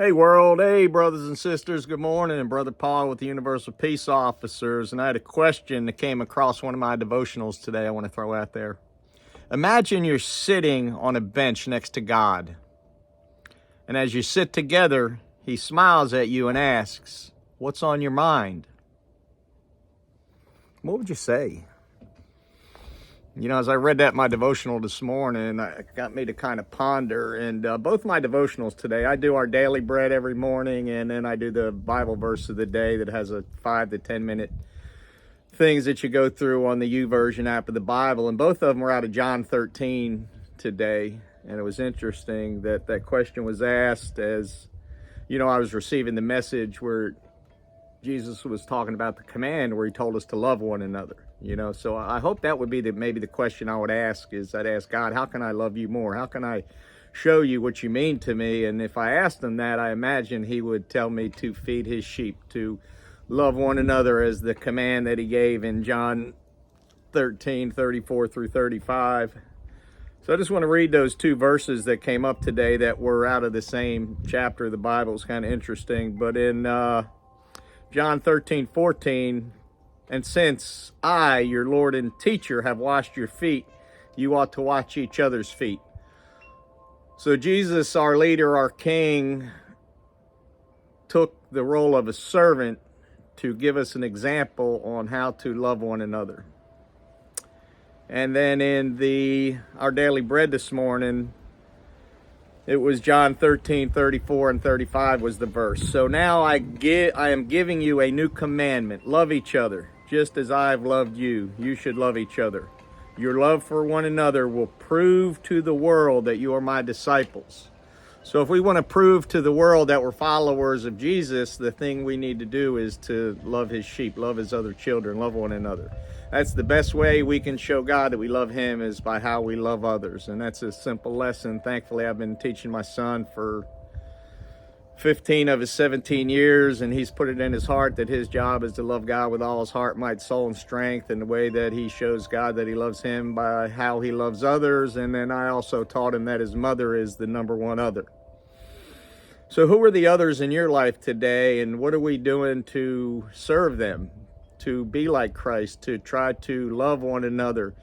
Hey world, hey brothers and sisters, good morning. And Brother Paul with the Universal Peace Officers. And I had a question that came across one of my devotionals today I want to throw out there. Imagine you're sitting on a bench next to God. And as you sit together, he smiles at you and asks, "What's on your mind?" What would you say? You know, as I read that in my devotional this morning, it got me to kind of ponder. And both my devotionals today, I do our daily bread every morning, and then I do the Bible verse of the day that has a 5 to 10 minute things that you go through on the YouVersion app of the Bible. And both of them were out of John 13 today. And it was interesting that that question was asked as, you know, I was receiving the message where Jesus was talking about the command where he told us to love one another. You know, so I hope that would be maybe the question I would ask is I'd ask God, how can I love you more? How can I show you what you mean to me? And if I asked him that, I imagine he would tell me to feed his sheep, to love one another as the command that he gave in John 13, 34 through 35. So I just want to read those two verses that came up today that were out of the same chapter of the Bible. It's kind of interesting. But in John 13:14, "And since I, your Lord and teacher, have washed your feet, you ought to wash each other's feet." So Jesus, our leader, our king, took the role of a servant to give us an example on how to love one another. And then in our daily bread this morning, it was John 13:34 and 35 was the verse. "So now I am giving you a new commandment. Love each other. Just as I have loved you, you should love each other. Your love for one another will prove to the world that you are my disciples." So if we want to prove to the world that we're followers of Jesus, the thing we need to do is to love his sheep, love his other children, love one another. That's the best way we can show God that we love him, is by how we love others. And that's a simple lesson. Thankfully, I've been teaching my son for 15 of his 17 years, and he's put it in his heart that his job is to love God with all his heart, might, soul, and strength. And the way that he shows God that he loves him by how he loves others. And then I also taught him that his mother is the number one other. So who are the others in your life today, and what are we doing to serve them, to be like Christ, to try to love one another?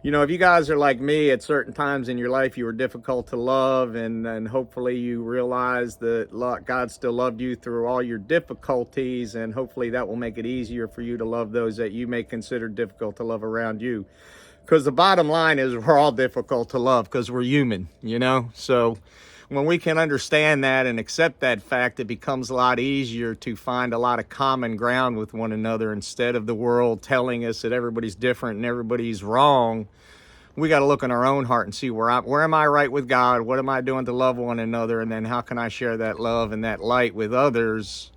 You know, if you guys are like me, at certain times in your life you were difficult to love, and hopefully you realize that God still loved you through all your difficulties, and hopefully that will make it easier for you to love those that you may consider difficult to love around you. Because the bottom line is we're all difficult to love because we're human, you know? So when we can understand that and accept that fact, it becomes a lot easier to find a lot of common ground with one another. Instead of the world telling us that everybody's different and everybody's wrong, we got to look in our own heart and see where am I right with God? What am I doing to love one another? And then how can I share that love and that light with others?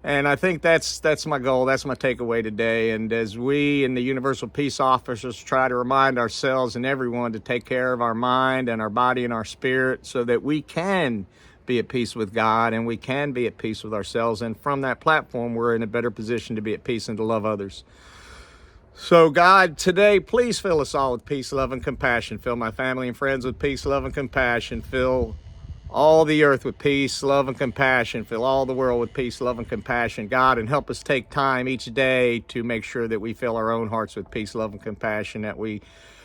And I think that's my goal. That's my takeaway today. And as we in the Universal Peace Officers try to remind ourselves and everyone to take care of our mind and our body and our spirit so that we can be at peace with God and we can be at peace with ourselves. And from that platform, we're in a better position to be at peace and to love others. So God, today, please fill us all with peace, love, and compassion. Fill my family and friends with peace, love, and compassion. Fill all the earth with peace, love, and compassion. Fill all the world with peace, love, and compassion. God, and help us take time each day to make sure that we fill our own hearts with peace, love, and compassion, that we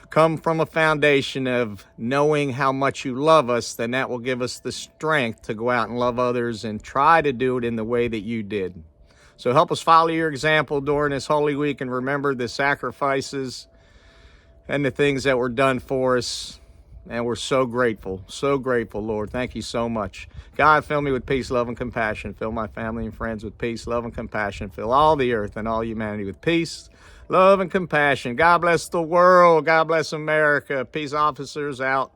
come from a foundation of knowing how much you love us. Then that will give us the strength to go out and love others and try to do it in the way that you did. So help us follow your example during this Holy Week and remember the sacrifices and the things that were done for us. And we're so grateful, Lord. Thank you so much. God, fill me with peace, love, and compassion. Fill my family and friends with peace, love, and compassion. Fill all the earth and all humanity with peace, love, and compassion. God bless the world. God bless America. Peace Officers out.